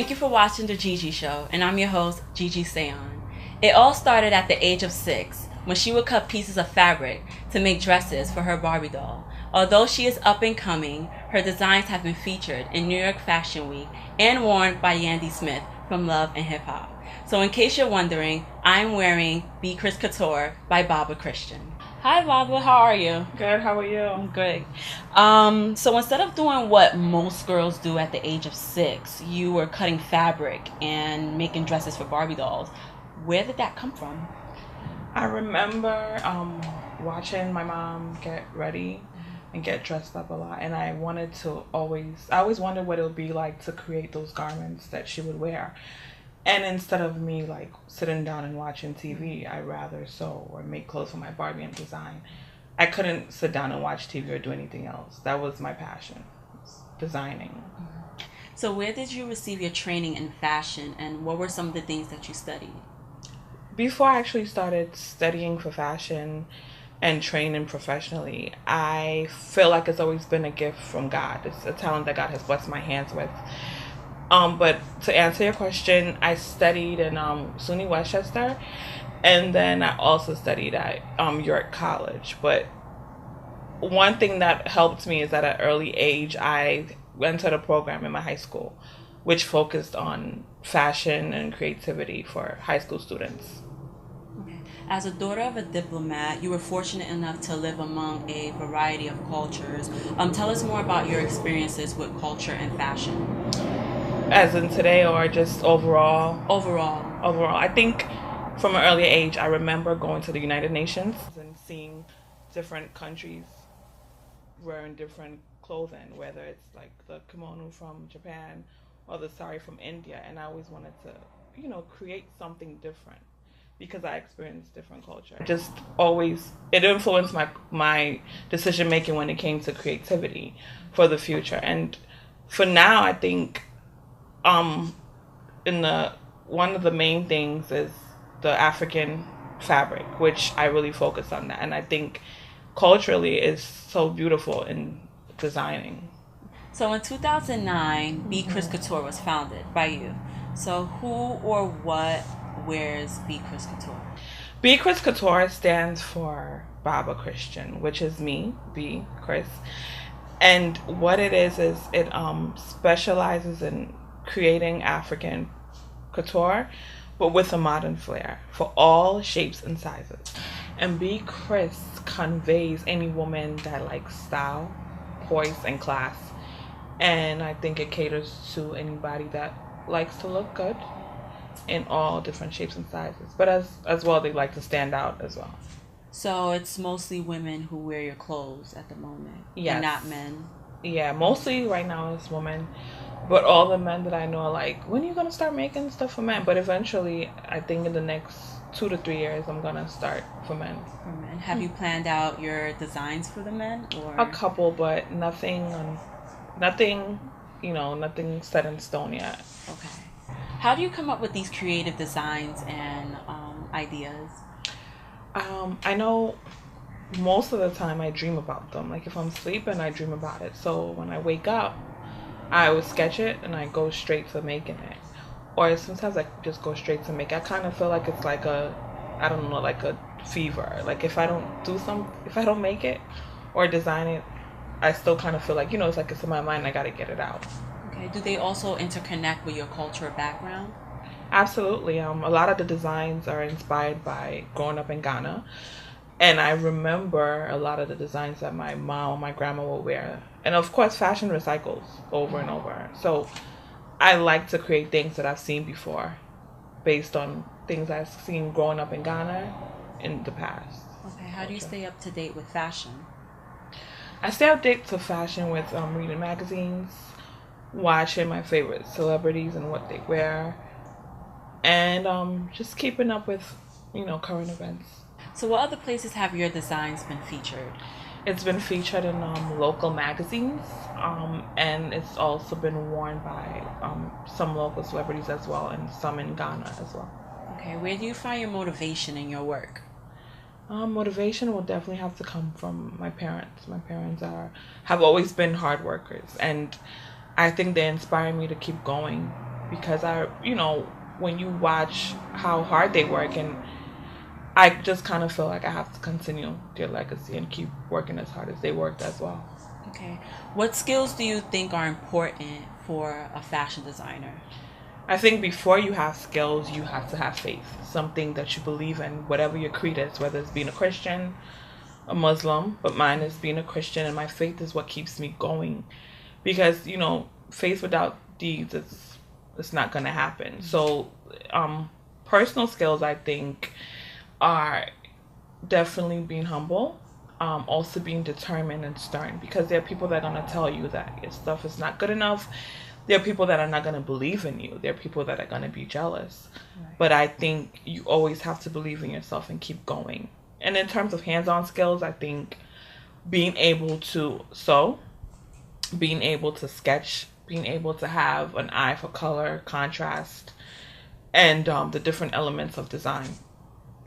Thank you for watching The Gigi Show, and I'm your host, Gigi Seon. It all started at the age of 6, when she would cut pieces of fabric to make dresses for her Barbie doll. Although she is up and coming, her designs have been featured in New York Fashion Week and worn by Yandy Smith from Love and Hip Hop. So in case you're wondering, I'm wearing Be Chris Couture by Baaba Christian. Hi Baaba, how are you? Good, how are you? I'm great. So instead of doing what most girls do at the age of 6, you were cutting fabric and making dresses for Barbie dolls. Where did that come from? I remember watching my mom get ready and get dressed up a lot, and I always wondered what it would be like to create those garments that she would wear. And instead of me like sitting down and watching TV, I'd rather sew or make clothes for my Barbie and design. I couldn't sit down and watch TV or do anything else. That was my passion, designing. So where did you receive your training in fashion, and what were some of the things that you studied? Before I actually started studying for fashion and training professionally, I feel like it's always been a gift from God. It's a talent that God has blessed my hands with. But to answer your question, I studied in SUNY Westchester, and then I also studied at York College. But one thing that helped me is that at an early age, I entered a program in my high school, which focused on fashion and creativity for high school students. As a daughter of a diplomat, you were fortunate enough to live among a variety of cultures. Tell us more about your experiences with culture and fashion. As in today or just overall? Overall. I think from an early age, I remember going to the United Nations and seeing different countries wearing different clothing, whether it's like the kimono from Japan or the sari from India. And I always wanted to, create something different because I experienced different culture. It influenced my decision making when it came to creativity for the future. And for now, I think one of the main things is the African fabric, which I really focus on that, and I think culturally is so beautiful in designing. So in 2009, Be Chris Couture was founded by you. So who or what wears Be Chris Couture? Be Chris Couture stands for Baaba Christian, which is me, Be Chris, and what it is it specializes in creating African couture, but with a modern flair for all shapes and sizes. And Be Chris conveys any woman that likes style, poise, and class. And I think it caters to anybody that likes to look good in all different shapes and sizes. But as well, they like to stand out as well. So it's mostly women who wear your clothes at the moment, yes, and not men. Yeah, mostly right now it's women. But all the men that I know are like, when are you going to start making stuff for men? But eventually, I think in the next 2 to 3 years, I'm going to start for men. For men. Have you planned out your designs for the men? Or a couple, but nothing set in stone yet. Okay. How do you come up with these creative designs and ideas? I know most of the time I dream about them. Like if I'm sleeping, I dream about it. So when I wake up, I would sketch it and I go straight to making it. Or sometimes I just go straight to make it. I kind of feel like it's like like a fever. Like if I don't make it or design it, I still kind of feel like, it's like it's in my mind, I got to get it out. Okay. Do they also interconnect with your cultural background? Absolutely. A lot of the designs are inspired by growing up in Ghana. And I remember a lot of the designs that my mom and my grandma would wear. And of course, fashion recycles over and over. So I like to create things that I've seen before based on things I've seen growing up in Ghana in the past. Okay. How do you stay up to date with fashion? I stay up to date to fashion with reading magazines, watching my favorite celebrities and what they wear, and just keeping up with, current events. So what other places have your designs been featured? It's been featured in local magazines, and it's also been worn by some local celebrities as well, and some in Ghana as well. Okay, where do you find your motivation in your work? Motivation will definitely have to come from my parents. My parents have always been hard workers, and I think they inspire me to keep going because when you watch how hard they work, and I just kind of feel like I have to continue their legacy and keep working as hard as they worked as well. Okay. What skills do you think are important for a fashion designer? I think before you have skills, you have to have faith. Something that you believe in, whatever your creed is, whether it's being a Christian, a Muslim, but mine is being a Christian, and my faith is what keeps me going. Because, faith without deeds, it's not going to happen. So, personal skills, I think, are definitely being humble, also being determined and stern, because there are people that are going to tell you that your stuff is not good enough. There are people that are not going to believe in you. There are people that are going to be jealous. Right. But I think you always have to believe in yourself and keep going. And in terms of hands-on skills, I think being able to sew, being able to sketch, being able to have an eye for color, contrast, and the different elements of design.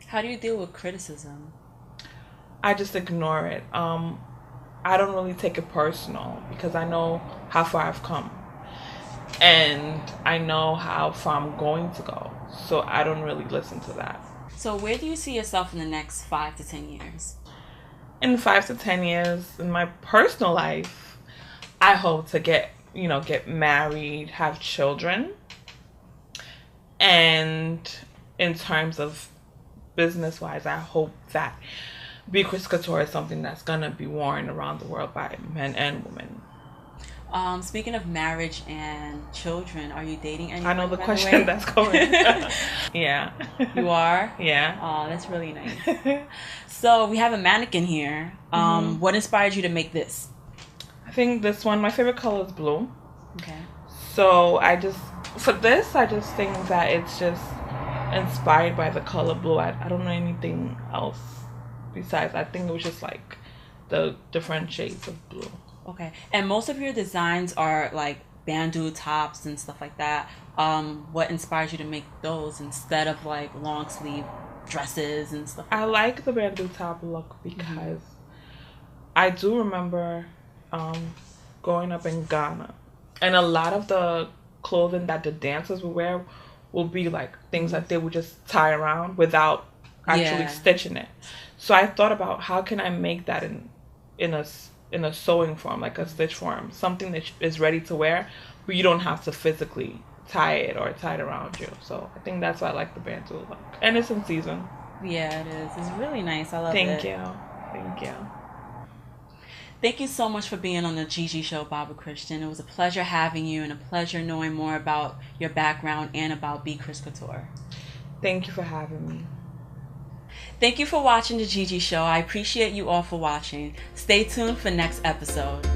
How do you deal with criticism? I just ignore it. I don't really take it personal because I know how far I've come. And I know how far I'm going to go. So I don't really listen to that. So where do you see yourself in the next 5 to 10 years? In 5 to 10 years, in my personal life, I hope to get married, have children. And in terms of business-wise, I hope that Be Chris Couture is something that's going to be worn around the world by men and women. Speaking of marriage and children, are you dating anyone? I know the question that's coming. Yeah. You are? Yeah. Oh, that's really nice. So we have a mannequin here. What inspired you to make this? I think this one, my favorite color is blue. Okay. So I just think that it's just inspired by the color blue. I don't know anything else besides. I think it was just like the different shades of blue. Okay. And most of your designs are like bandeau tops and stuff like that. What inspires you to make those instead of like long sleeve dresses and stuff like I like the bandeau top look because I do remember growing up in Ghana, and a lot of the clothing that the dancers would wear will be like things that they would just tie around without actually stitching it. So I thought about how can I make that in a sewing form, like a stitch form, something that is ready to wear, but you don't have to physically tie it or tie it around you. So I think that's why I like the bandeau look, and it's in season. Yeah, it is. It's really nice. I love it. Thank you. Thank you so much for being on the Gigi Show, Baaba Christian. It was a pleasure having you and a pleasure knowing more about your background and about Be Chris Couture. Thank you for having me. Thank you for watching the Gigi Show. I appreciate you all for watching. Stay tuned for next episode.